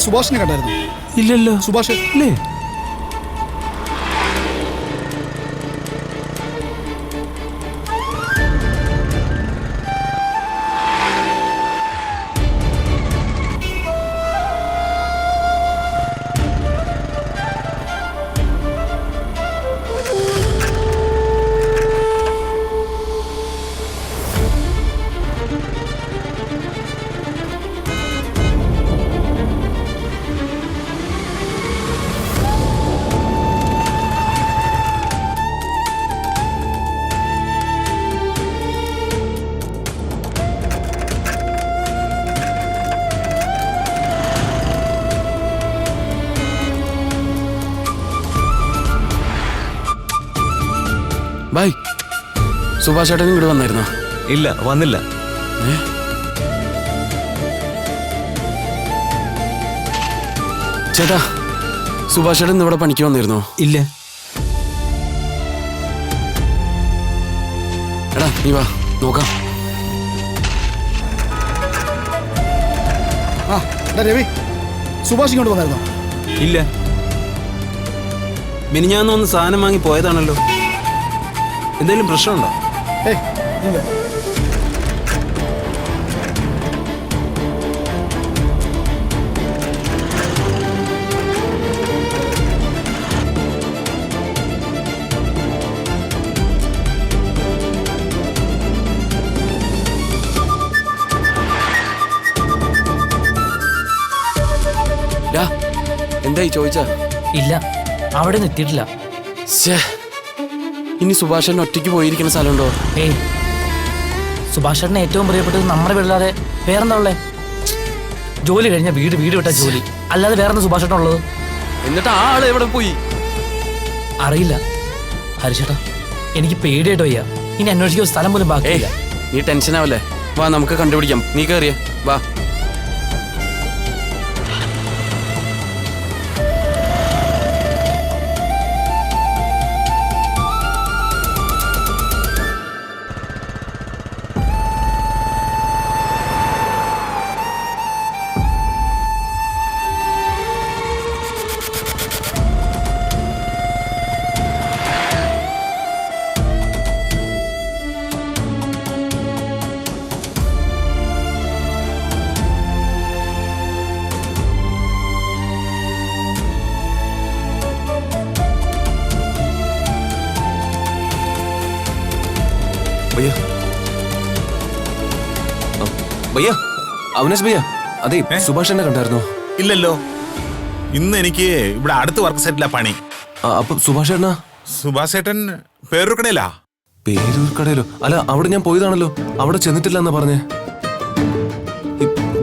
സുഭാഷിനെ കണ്ടായിരുന്നു? ഇല്ലല്ലോ. സുഭാഷ് ഇല്ലേ? ബൈ, സുഭാഷ് ചേട്ടൻ ഇങ്ങോട്ട് വന്നായിരുന്നോ? ഇല്ല, വന്നില്ല. ചേട്ടാ, സുഭാഷ് ചേട്ടൻ ഇവിടെ പണിക്ക് വന്നിരുന്നോ? ഇല്ല. എടാ നീ വാ നോക്കാം. രവി, സുഭാഷ് ഇങ്ങോട്ട് വന്നായിരുന്നോ? ഇല്ല. മിനിഞ്ഞാന്ന് ഒന്ന് സാധനം വാങ്ങി പോയതാണല്ലോ. എന്തെങ്കിലും പ്രശ്നമുണ്ടോ? ഇല്ല. എന്തായി ചോദിച്ചാ? ഇല്ല, അവിടെ എത്തിയിട്ടില്ല. ഇനി സുഭാഷേട്ടൻ ഒറ്റയ്ക്ക് പോയിരിക്കുന്ന സ്ഥലമുണ്ടോ? ഏയ്, സുഭാഷേട്ടന് ഏറ്റവും പ്രിയപ്പെട്ടത് നമ്മുടെ വീടല്ലാതെ വേറെന്താ ഉള്ളേ? ജോലി കഴിഞ്ഞ വീട്, വീട് വിട്ട ജോലി, അല്ലാതെ വേറെന്താ സുഭാഷേട്ടൻ ഉള്ളത്? എന്നിട്ട് ആ ആള് എവിടെ പോയി? അറിയില്ല ഹരിച്ചേട്ടാ, എനിക്ക് പേടിയായിട്ട് വയ്യ. ഇനി അന്വേഷിക്കുന്ന സ്ഥലം പോലും ബാക്കിയില്ല. നീ ടെൻഷൻ ആവല്ലേ, വാ നമുക്ക് കണ്ടുപിടിക്കാം. നീ കയറിയ വാ. ഭയ്യ, അവനേഷ് ഭയ്യ, അതെ സുഭാഷ് എന്നെ കണ്ടായിരുന്നോ? ഇല്ലല്ലോ. ഇന്ന് എനിക്ക് ഇവിടെ അടുത്ത വർക്ക് സെറ്റിലാ പണി. അപ്പൊ സുഭാഷ് ഏട്ടനാ? സുഭാഷ് ഏട്ടൻ പേരൂർ കടയിലാ. പേരൂർ കടയിലോ? അല്ല, അവിടെ ഞാൻ പോയതാണല്ലോ. അവിടെ ചെന്നിട്ടില്ല എന്നാ പറഞ്ഞേ.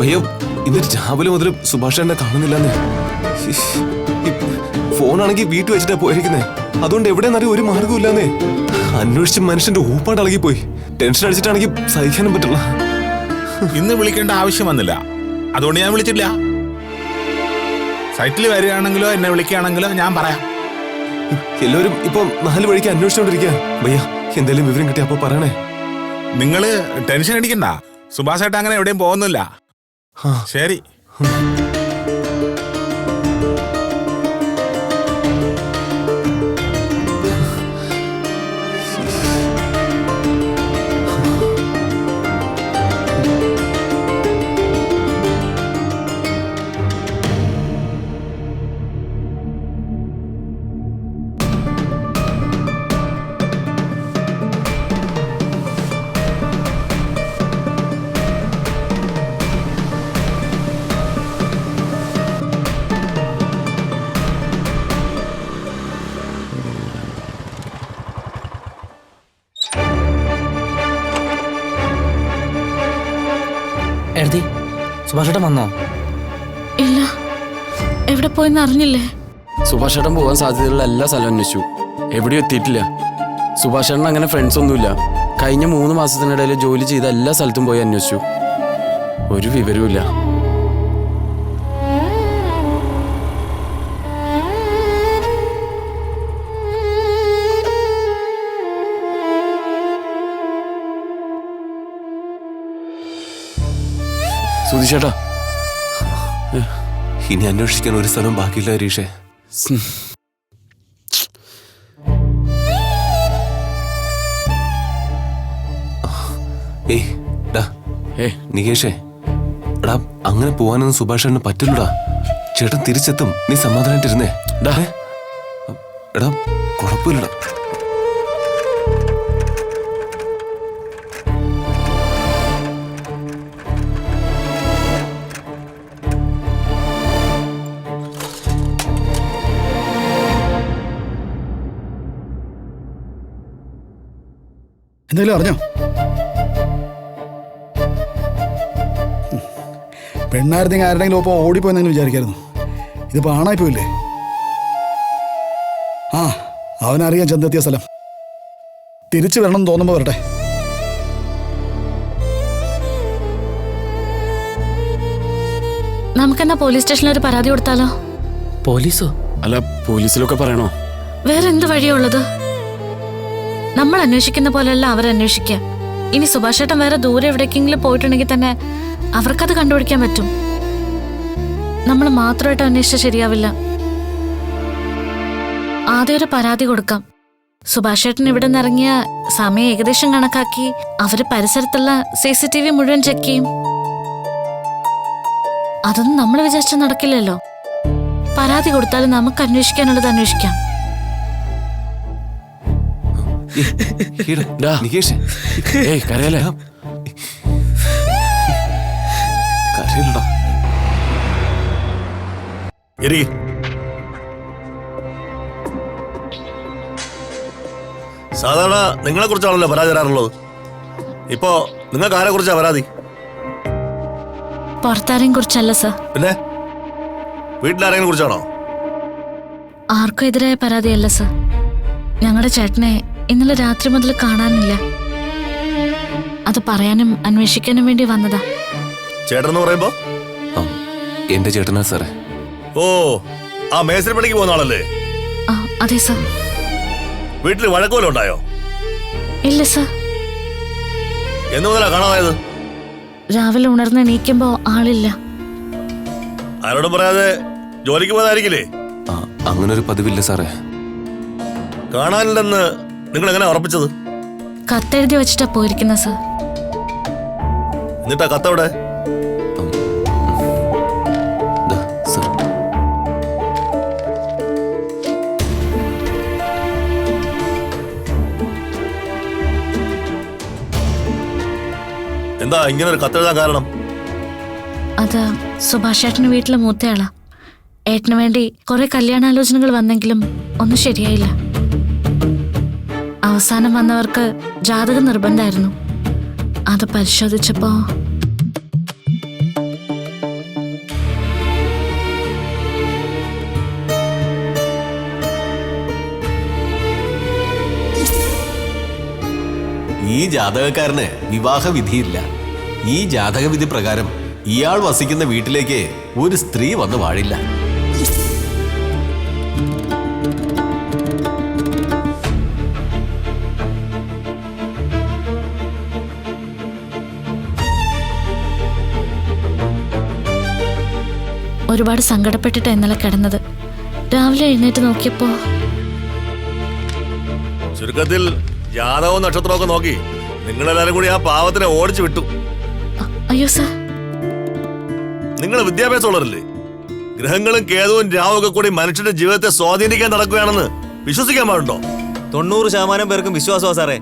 ഭയ്യ, ഇന്ന് രാവിലെ മുതൽ സുഭാഷ് ഏട്ടനെ കാണുന്നില്ലെന്നേ. ഫോണാണെങ്കിൽ വീട്ടിൽ വെച്ചിട്ടാ പോയിരിക്കുന്നേ. അതുകൊണ്ട് എവിടെയെന്നറിയ ഒരു മാർഗവും ഇല്ലാന്നേ. അന്വേഷിച്ച് മനുഷ്യന്റെ ഊപ്പാടളകി പോയി. ടെൻഷൻ അടിച്ചിട്ടാണെങ്കിൽ സഹിക്കാനും പറ്റില്ല. ഇന്ന് വിളിക്കേണ്ട ആവശ്യം വന്നില്ല, അതുകൊണ്ട് ഞാൻ വിളിച്ചില്ല. സൈറ്റിൽ വരികയാണെങ്കിലോ എന്നെ വിളിക്കുകയാണെങ്കിലോ ഞാൻ പറയാം. എല്ലാവരും ഇപ്പൊ 4 വഴിക്ക് അന്വേഷിച്ചോണ്ടിരിക്കുക. ഭയ്യ, എന്തെങ്കിലും വിവരം കിട്ടിയ അപ്പൊ പറയണേ. നിങ്ങള് ടെൻഷൻ അടിക്കണ്ട, സുഭാഷ് ഏട്ടൻ അങ്ങനെ എവിടെയും പോകുന്നില്ല. ശരി. എഴുതി സുഭാഷേട്ടൻ വന്നോ? ഇല്ല, എവിടെ പോയെന്ന് അറിഞ്ഞില്ലേ? സുഭാഷേട്ടൻ പോകാൻ സാധ്യതയുള്ള എല്ലാ സ്ഥലവും അന്വേഷിച്ചു, എവിടെയും എത്തിയിട്ടില്ല. സുഭാഷേട്ടൻ അങ്ങനെ ഫ്രണ്ട്സ് ഒന്നുമില്ല. കഴിഞ്ഞ 3 മാസത്തിനിടയിൽ ജോലി ചെയ്ത എല്ലാ സ്ഥലത്തും പോയി അന്വേഷിച്ചു, ഒരു വിവരവുമില്ല. സുധീഷേട്ടാ. ഇനി അന്വേഷിക്കാൻ ഒരു സ്ഥലവും ബാക്കിയില്ല ഹരീഷേ. ഏയ് ഡാ നികേഷേ, എടാ അങ്ങനെ പോവാനൊന്നും സുഭാഷേട്ടന് പറ്റില്ലടാ. ചേട്ടൻ തിരിച്ചെത്തും, നീ സമാധാനായിട്ടിരുന്നേ. എടാ കുഴപ്പമില്ലടാ. എന്തെങ്കിലും അറിഞ്ഞോ? പെണ്ണായിരുന്നെങ്കിൽ ആരുടെങ്കിലും ഒപ്പം ഓടിപ്പോയെന്നെങ്കിലും വിചാരിക്കായിരുന്നു. ഇതിപ്പോ ആണായി പോയില്ലേ? ആ, അവനറിയാൻ ചെന്നെത്തിയ സ്ഥലം. തിരിച്ചു വരണം എന്ന് തോന്നുമ്പോ വരട്ടെ. നമുക്കെന്നാ പോലീസ് സ്റ്റേഷനിൽ ഒരു പരാതി കൊടുത്താലോ? പോലീസോ? അല്ല, പോലീസിലൊക്കെ പറയണോ? വേറെ എന്ത് വഴിയുള്ളത്? നമ്മൾ അന്വേഷിക്കുന്ന പോലെയല്ല അവരന്വേഷിക്കുക. ഇനി സുഭാഷേട്ടൻ വേറെ ദൂരെ എവിടേക്കെങ്കിലും പോയിട്ടുണ്ടെങ്കിൽ തന്നെ അവർക്കത് കണ്ടുപിടിക്കാൻ പറ്റും. നമ്മൾ മാത്രമായിട്ട് അന്വേഷിച്ചാൽ ശരിയാവില്ല. ആദ്യം ഒരു പരാതി കൊടുക്കാം. സുഭാഷേട്ടൻ ഇവിടെ നിന്ന് ഇറങ്ങിയ സമയം ഏകദേശം കണക്കാക്കി അവര് പരിസരത്തുള്ള CCTV മുഴുവൻ ചെക്ക് ചെയ്യും. അതൊന്നും നമ്മൾ വിചാരിച്ച നടക്കില്ലല്ലോ. പരാതി കൊടുത്താലും നമുക്ക് അന്വേഷിക്കാനുള്ളത് അന്വേഷിക്കാം. നികേഷേ, കരയല്ലേ? കരയില്ലടാ. സാധാരണ നിങ്ങളെ കുറിച്ചാണല്ലോ പരാതി തരാറുള്ളത്. ഇപ്പോ നിങ്ങൾക്ക് ആരെ കുറിച്ചാ പരാതി? പുറത്താരെയും കുറിച്ചല്ല സർ. പിന്നെ വീട്ടിലാരെങ്കിലും കുറിച്ചാണോ? ആർക്കും എതിരായ പരാതിയല്ല സർ. ഞങ്ങളുടെ ചേട്ടനെ ഇന്നലെ രാത്രി മുതൽ കാണാനില്ല. അത് പറയാനും അന്വേഷിക്കാനും വേണ്ടി വന്നതാ. ചേട്ടൻ എന്ന് പറയുമ്പോ? എന്റെ ചേട്ടനാ സാറേ. ഓ, ആ മേസ്തിരി പണിക്ക് പോകുന്ന ആളല്ലേ? അതെ സർ. വീട്ടിൽ വഴക്കോലും ഉണ്ടായോ? ഇല്ല സർ. എന്ന് മുതലാ കാണാതായത്? രാവിലെ ഉണർന്ന് എണീക്കുമ്പോ ആളില്ല. ആരോടും പറയാതെ ജോലിക്ക് പോയതായിരിക്കില്ലേ? അങ്ങനൊരു പതിവില്ല സാറേ. കാണാനില്ലെന്ന് നിങ്ങൾ എങ്ങനെ ഉറപ്പിച്ചത്? കത്തെഴുതി വെച്ചിട്ടാ പോയിരിക്കുന്ന സർ. എന്നിട്ടാ കത്തവിടെ? എന്താ ഇങ്ങനെ ഒരു കത്തെഴുതാൻ കാരണം? അത് സുഭാഷ് ഏട്ടന് വീട്ടിലെ മൂത്തയാളാ. ഏട്ടന് വേണ്ടി കുറെ കല്യാണാലോചനകൾ വന്നെങ്കിലും ഒന്നും ശരിയായില്ല. അവസാനം വന്നവർക്ക് ജാതകം നിർബന്ധമായിരുന്നു. അത് പരിശോധിച്ചപ്പോ ഈ ജാതകക്കാരന് വിവാഹ വിധിയില്ല. ഈ ജാതകവിധി പ്രകാരം ഇയാൾ വസിക്കുന്ന വീട്ടിലേക്ക് ഒരു സ്ത്രീ വന്ന് വാഴില്ല. ഒരുപാട് സങ്കടപ്പെട്ടിട്ട് ഇന്നലെ കിടന്നത്. രാവിലെ എഴുന്നേറ്റ് നോക്കിയപ്പോ ചുരുക്കത്തിൽ ജാതകവും നക്ഷത്രവും ഒക്കെ നോക്കി നിങ്ങളെല്ലാരും കൂടി ആ പാവത്തിനെ ഓടിച്ചു വിട്ടു. അയ്യോ സർ. നിങ്ങൾ വിദ്യാഭ്യാസമുള്ളവരല്ലേ? ഗ്രഹങ്ങളും കേതുവും രാവും ഒക്കെ കൂടി മനുഷ്യന്റെ ജീവിതത്തെ സ്വാധീനിക്കാൻ നടക്കുകയാണെന്ന് വിശ്വസിക്കാൻ പാടുണ്ടോ? 90% പേർക്കും വിശ്വാസമാ സാറേ.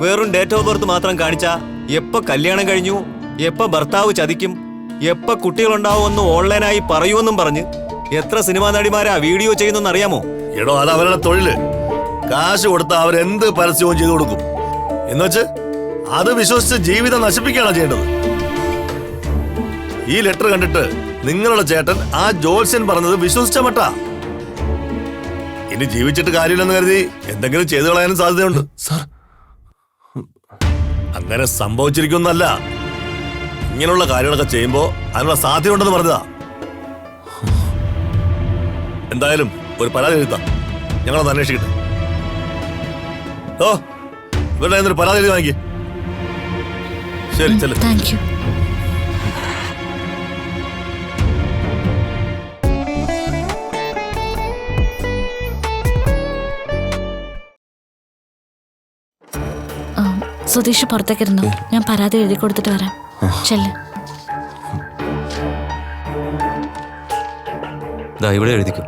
വെറും ഡേറ്റ് ഓഫ് ബർത്ത് മാത്രം കാണിച്ചാ എപ്പോ കല്യാണം കഴിഞ്ഞു, എപ്പോ ഭർത്താവ് ചതിക്കും, എപ്പോ കുട്ടികളുണ്ടാവുമെന്ന് ഓൺലൈനായി പറയൂന്നും പറഞ്ഞ് എത്ര സിനിമാ നടിമാരാ വീഡിയോ ചെയ്യുന്നെന്ന് അറിയാമോ? എടോ, അത് അവരുടെ തൊഴില്. കാശ് കൊടുത്താൽ അവരെന്ത് പരസ്യവും ചെയ്തു കൊടുക്കും. എന്നുവെച്ച് അത് വിശ്വസിച്ച് ജീവിതം നശിപ്പിക്കുകയാണോ ചെയ്യേണ്ടത്? ഈ ലെറ്റർ കണ്ടിട്ട് നിങ്ങളുടെ ചേട്ടൻ ആ ജോത്സ്യൻ പറഞ്ഞത് വിശ്വസിച്ച മട്ടാ. ഇനി ജീവിച്ചിട്ട് കാര്യമില്ലെന്ന് കരുതി എന്തെങ്കിലും ചെയ്തു കളയാനും സാധ്യതയുണ്ട്. അങ്ങനെ സംഭവിച്ചിരിക്കുന്നല്ല. ഇങ്ങനെയുള്ള കാര്യങ്ങളൊക്കെ ചെയ്യുമ്പോ അതിനുള്ള സാധ്യത ഉണ്ടെന്ന് പറഞ്ഞതാ. എന്തായാലും ഒരു പരാതി എഴുതാം, ഞങ്ങളൊന്ന് അന്വേഷിക്കട്ടെ. ഓ, ഇവരുടെ എന്നൊരു പരാതി എഴുതി വാങ്ങിക്കേ. ശരി, ചെല്ലു. Thank you. സുധീഷ് പുറത്തേക്കിരുന്നു. ഞാൻ പരാതി എഴുതി കൊടുത്തിട്ട് വരാം. ചെല്ല്. ദാ ഇവിടെ എഴുതിക്കും.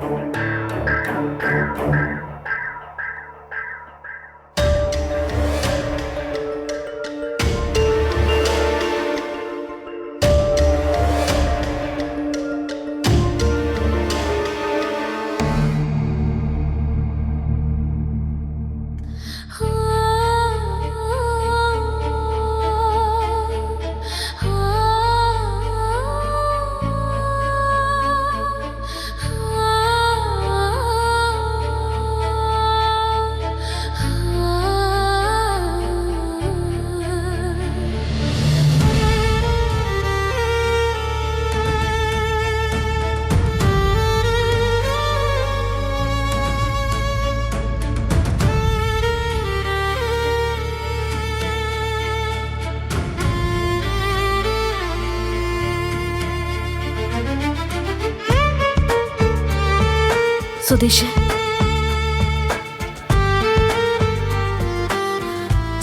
സുധീഷ്,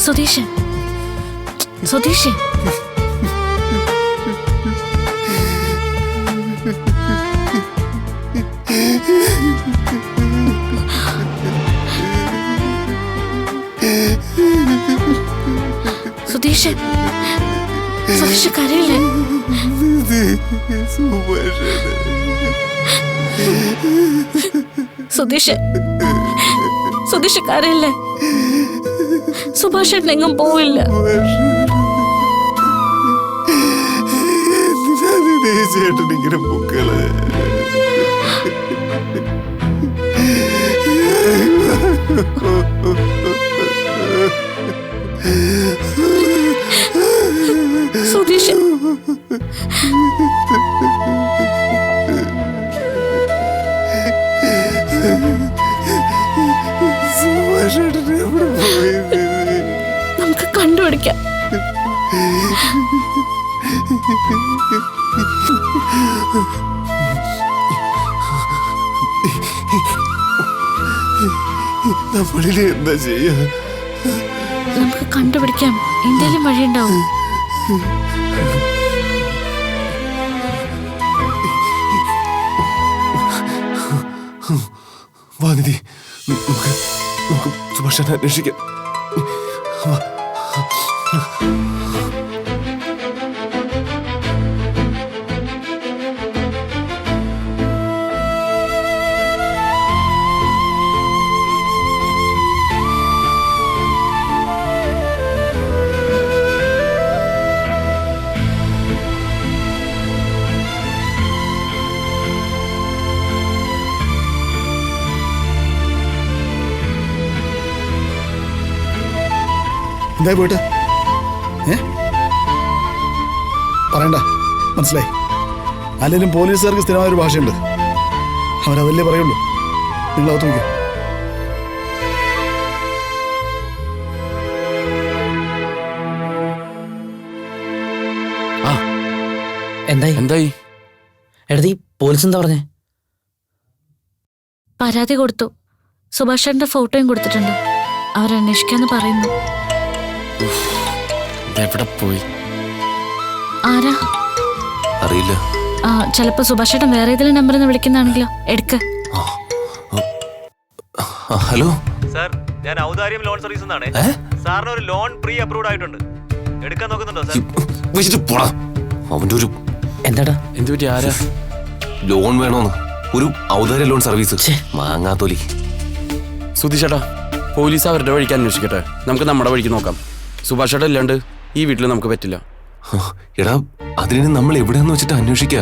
സുധീഷ്, സുധീഷ്. സുധീഷ്, സുധീഷ് കരയില്ലേ? സുധീഷ്, സുധീഷ് കരയില്ലേ? സുഭാഷേട്ടൻ എങ്ങും പോവില്ല. ചേട്ടനിങ്ങനെ പൂക്കള് സുധീഷ്, നമുക്ക് കണ്ടുപിടിക്കാം. നമ്മളിനി എന്താ ചെയ്യാ? നമുക്ക് കണ്ടുപിടിക്കാം. എന്തെങ്കിലും വഴിയുണ്ടാവും. വാ നിധി, നമുക്ക് സുഭാഷേട്ടനെ അന്വേഷിക്കാം. വാ. എന്തായി പോയിട്ട്? പറയണ്ട, മനസ്സിലായി. അല്ലെങ്കിലും പോലീസുകാർക്ക് സ്ഥിരമായൊരു ഭാഷയുണ്ട്. അവരതല്ലേ പറയുള്ളൂ. നിങ്ങളകത്ത് നോക്കിയോ. എന്തായി? എടതി പോലീസ് എന്താ പറഞ്ഞേ? പരാതി കൊടുത്തു. സുഭാഷേട്ടന്റെ ഫോട്ടോയും കൊടുത്തിട്ടുണ്ട്. അവരന്വേഷിക്കാന്ന് പറയുന്നു. എവിടെ പോയി? ആരാ അറിയില്ല. ചിലപ്പോ സുഭാഷേട്ടൻ വേറെ ഏതെങ്കിലും നമ്പറിൽ നിന്ന് വിളിക്കുന്നതാണെങ്കിലോ? എടുക്ക്. ഹലോ സാർ, ഞാൻ ഔദാര്യം ലോൺ സർവീസ് എന്നാണ്. സാറിന് ഒരു ലോൺ പ്രീ അപ്രൂവ്ഡ് ആയിട്ടുണ്ട്. എടുക്കാൻ നോക്കുന്നുണ്ടോ സാർ? വെച്ചിട്ട് പോടാ. അവന്റെ ഒരു എന്താടാ? എന്തു പറ്റി? ആരാ? ലോൺ വേണോന്ന്. ഒരു ഔദാര്യ ലോൺ സർവീസ്. മാങ്ങാത്തോലി. സുധീഷേട്ടാ, പോലീസ് അവരുടെ വഴിക്ക് അന്വേഷിക്കട്ടെ. നമുക്ക് നമ്മുടെ വഴിക്ക് നോക്കാം. സുഭാഷേട്ടൻ ഇല്ലാണ്ട് ഈ വീട്ടിൽ നമുക്ക് പറ്റില്ല. എടാ, അതിന് നമ്മൾ എവിടെയെന്ന് വെച്ചിട്ട് അന്വേഷിക്ക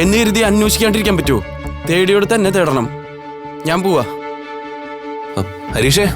എന്ന് കരുതി അന്വേഷിക്കാണ്ടിരിക്കാൻ പറ്റുമോ? തേടിയോട് തന്നെ തേടണം. ഞാൻ പോവാ. ഹരീഷേ,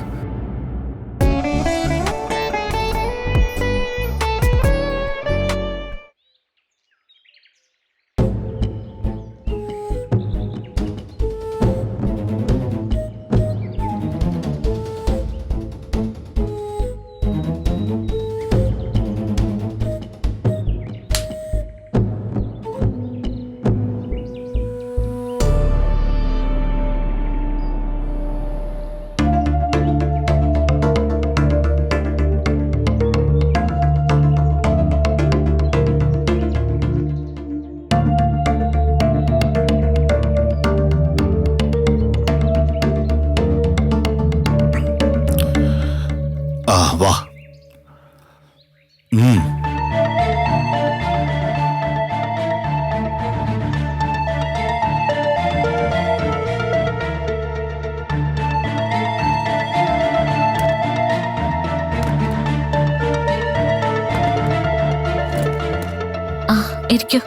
ഇരിക്കൂ.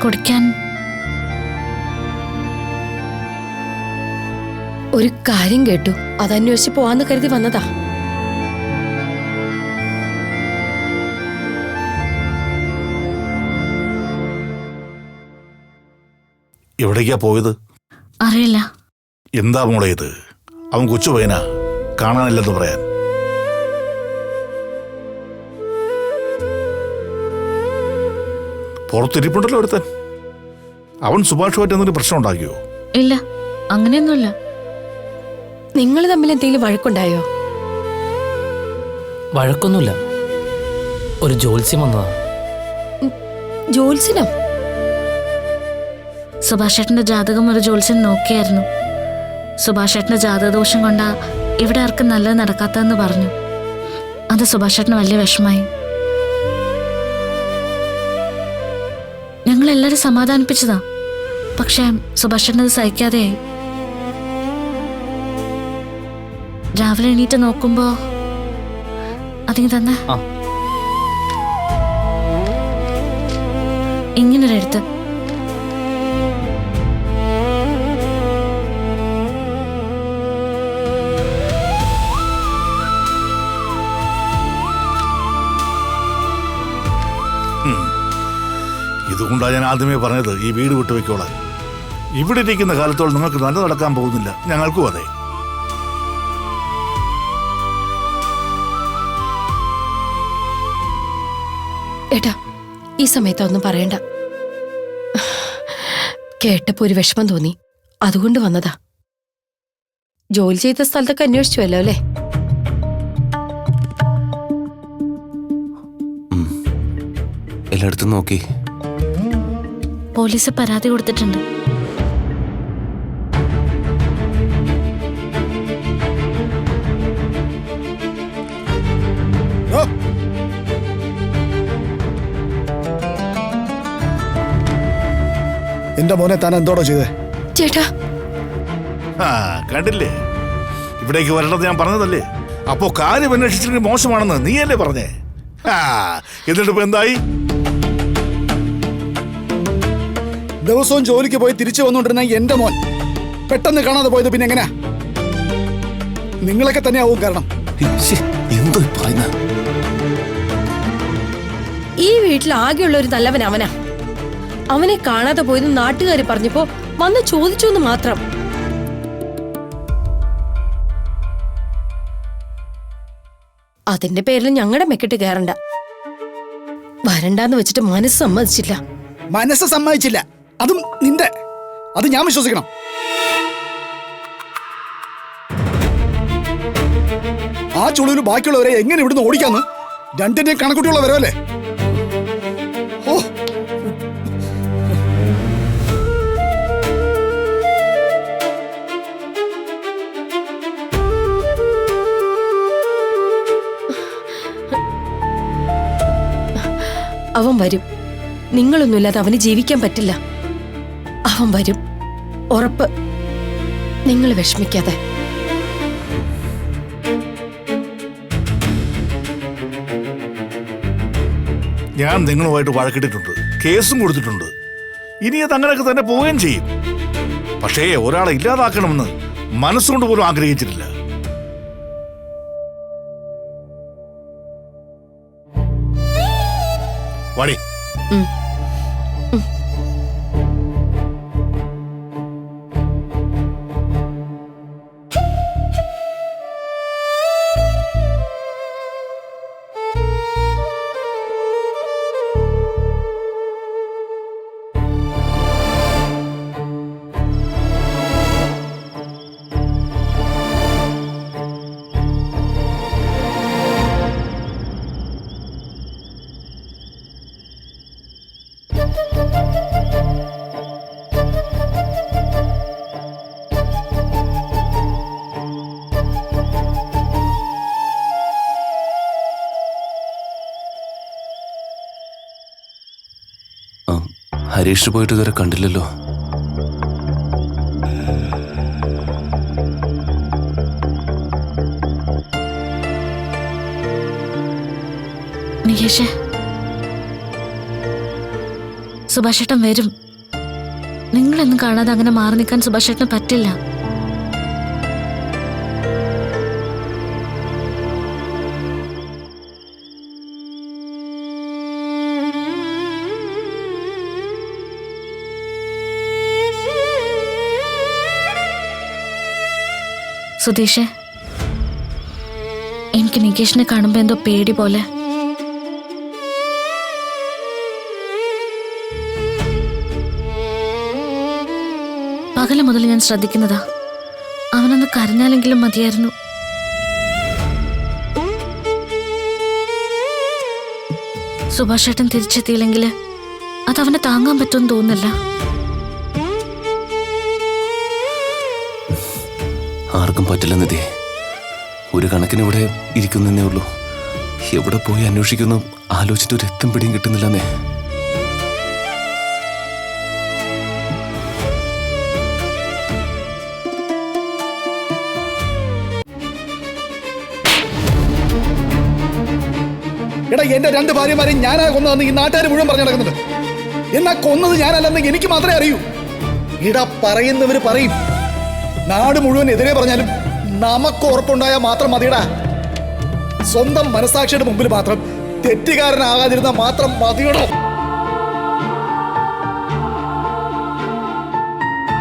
കുടിക്കാൻ ഒരു കാര്യം കേട്ടു, അതന്വേഷിച്ച് പോവാന്ന് കരുതി വന്നതാ. എവിടേക്കാ പോയത്? അറിയില്ല. എന്താ മോളെ ഇത്? അവൻ കൊച്ചു പയ്യനാ, കാണാനില്ലെന്ന് പറയാൻ. പുറത്തിരിപ്പുണ്ടല്ലോ ഒരുത്തൻ. അവൻ സുഭാഷുമായിട്ട് എന്തെങ്കിലും പ്രശ്നം ഉണ്ടാക്കിയോ? ഇല്ല, അങ്ങനെയൊന്നുമില്ല. നിങ്ങൾ തമ്മിൽ എന്തെങ്കിലും വഴക്കുണ്ടായോ? വഴക്കൊന്നുമില്ല. ഒരു ജോത്സ്യം വന്നതാ. ജോത്സ്യനോ? സുഭാഷേട്ടന്റെ ജാതകം ഒരു ജോത്സ്യൻ നോക്കിയായിരുന്നു. സുഭാഷേട്ടന്റെ ജാതകദോഷം കൊണ്ടാ ഇവിടെ ആർക്കും നല്ലത് നടക്കാത്തതെന്ന് പറഞ്ഞു. അത് സുഭാഷേട്ടന് വലിയ വിഷമായി. ഞങ്ങളെല്ലാരും സമാധാനിപ്പിച്ചതാ. പക്ഷെ സുഭാഷേട്ടനത് സഹിക്കാതെയായി. രാവിലെ എണീറ്റ് നോക്കുമ്പോ അതിന് തന്നെ ഇങ്ങനൊരെടുത്ത്. ഇതുകൊണ്ടാണ് ഞാൻ ആദ്യമേ പറഞ്ഞത് ഈ വീട് വിട്ടുവെക്കോളാൻ. ഇവിടെ ഇരിക്കുന്ന കാലത്തോളം നിങ്ങൾക്ക് നല്ല നടക്കാൻ പോകുന്നില്ല. ഞങ്ങൾക്കും അതെ. ഏട്ടാ, ഈ സമയത്ത് ഒന്നും പറയണ്ട. കേട്ടപ്പോ ഒരു വിഷമം തോന്നി, അതുകൊണ്ട് വന്നതാ. ജോലി ചെയ്ത സ്ഥലത്തൊക്കെ അന്വേഷിച്ചുവല്ലോ അല്ലേ? എല്ലായിടത്തും നോക്കി. പോലീസ് പരാതി കൊടുത്തിട്ടുണ്ട്. എന്റെ മോനെ താൻ എന്തോടോ ചെയ്തേ? ചേട്ടാ, കണ്ടില്ലേ, ഇവിടേക്ക് വരേണ്ടത് ഞാൻ പറഞ്ഞതല്ലേ. അപ്പോ കാര്യം അന്വേഷിച്ചിട്ട് മോശമാണെന്ന് നീയല്ലേ പറഞ്ഞേ? എന്നിട്ടിപ്പോ എന്തായി? ദിവസവും ജോലിക്ക് പോയി തിരിച്ചു വന്നുകൊണ്ടിരുന്ന എന്റെ മോൻ പെട്ടെന്ന് കാണാതെ പോയത് പിന്നെ എങ്ങനെയാ? നിങ്ങളൊക്കെ തന്നെയാവും കാരണം. എന്തോ പറയുന്ന? ഈ വീട്ടിൽ ആകെയുള്ള ഒരു നല്ലവൻ അവനാ. അവനെ കാണാതെ പോയത് നാട്ടുകാർ പറഞ്ഞപ്പോ വന്ന് ചോദിച്ചു എന്ന് മാത്രം. അതിന്റെ പേരിൽ ഞങ്ങളുടെ മെക്കിട്ട് കയറണ്ട. വരണ്ടാന്ന് വെച്ചിട്ട് മനസ്സ് സമ്മതിച്ചില്ല. മനസ്സ് സമ്മതിച്ചില്ല, അതും നിന്റെ. അത് ഞാൻ വിശ്വസിക്കണം. ആ ചുളിവിന് ബാക്കിയുള്ളവരെ എങ്ങനെ ഇവിടുന്ന് ഓടിക്കാന്ന് രണ്ടിന്റെയും കണക്കുട്ടിയുള്ള വരവല്ലേ? ഓ, അവൻ വരും. നിങ്ങളൊന്നുമില്ലാതെ അവന് ജീവിക്കാൻ പറ്റില്ല. അവൻ വരും, ഉറപ്പ്. നിങ്ങൾ വിഷമിക്കാതെ. ഞാൻ നിങ്ങളുമായിട്ട് വഴക്കിട്ടിട്ടുണ്ട്, കേസും കൊടുത്തിട്ടുണ്ട്. ഇനി അത് അങ്ങനെയൊക്കെ തന്നെ പോവുകയും ചെയ്യും. പക്ഷേ ഒരാളെ ഇല്ലാതാക്കണമെന്ന് മനസ്സുകൊണ്ട് പോലും ആഗ്രഹിച്ചിട്ടില്ല. വാടി. ഹരീഷ് പോയിട്ട് ഇതുവരെ കണ്ടില്ലല്ലോ. നികേഷേ, സുഭാഷേട്ടൻ വരും. നിങ്ങളൊന്നും കാണാതെ അങ്ങനെ മാറി നിൽക്കാൻ സുഭാഷേട്ടന് പറ്റില്ല. സുധീഷേ, എനിക്ക് നികേഷിനെ കാണുമ്പോ എന്തോ പേടി പോലെ. പകല് മുതൽ ഞാൻ ശ്രദ്ധിക്കുന്നതാ. അവനൊന്ന് കരഞ്ഞാലെങ്കിലും മതിയായിരുന്നു. സുഭാഷേട്ടൻ തിരിച്ചെത്തിയില്ലെങ്കിൽ അതവനെ താങ്ങാൻ പറ്റുമെന്ന് തോന്നുന്നില്ല. ആർക്കും പറ്റില്ല നിധി. ഒരു കണക്കിന് ഇവിടെ ഇരിക്കുന്നേ ഉള്ളൂ. എവിടെ പോയി അന്വേഷിക്കുന്നു ആലോചിച്ചിട്ട് ഒരു എത്തും പിടിയും കിട്ടുന്നില്ലെന്നേ. എടാ, എന്റെ 2 ഭാര്യമാരെയും ഞാനാ കൊന്നതെന്ന് ഈ നാട്ടുകാർ മുഴുവൻ പറഞ്ഞു നടക്കുന്നുണ്ട്. എന്നാ കൊന്നത് ഞാനല്ലെന്ന് എനിക്ക് മാത്രമേ അറിയൂ. ഇടാ, പറയുന്നവര് പറയും. നാട് മുഴുവൻ എതിരെ പറഞ്ഞാലും നമുക്ക് ഉറപ്പുണ്ടായാൽ മാത്രം മതിയടാ. സ്വന്തം മനസാക്ഷിയുടെ മുമ്പിൽ മാത്രം തെറ്റുകാരനാകാതിരുന്നാൽ മാത്രം മതിയടോ.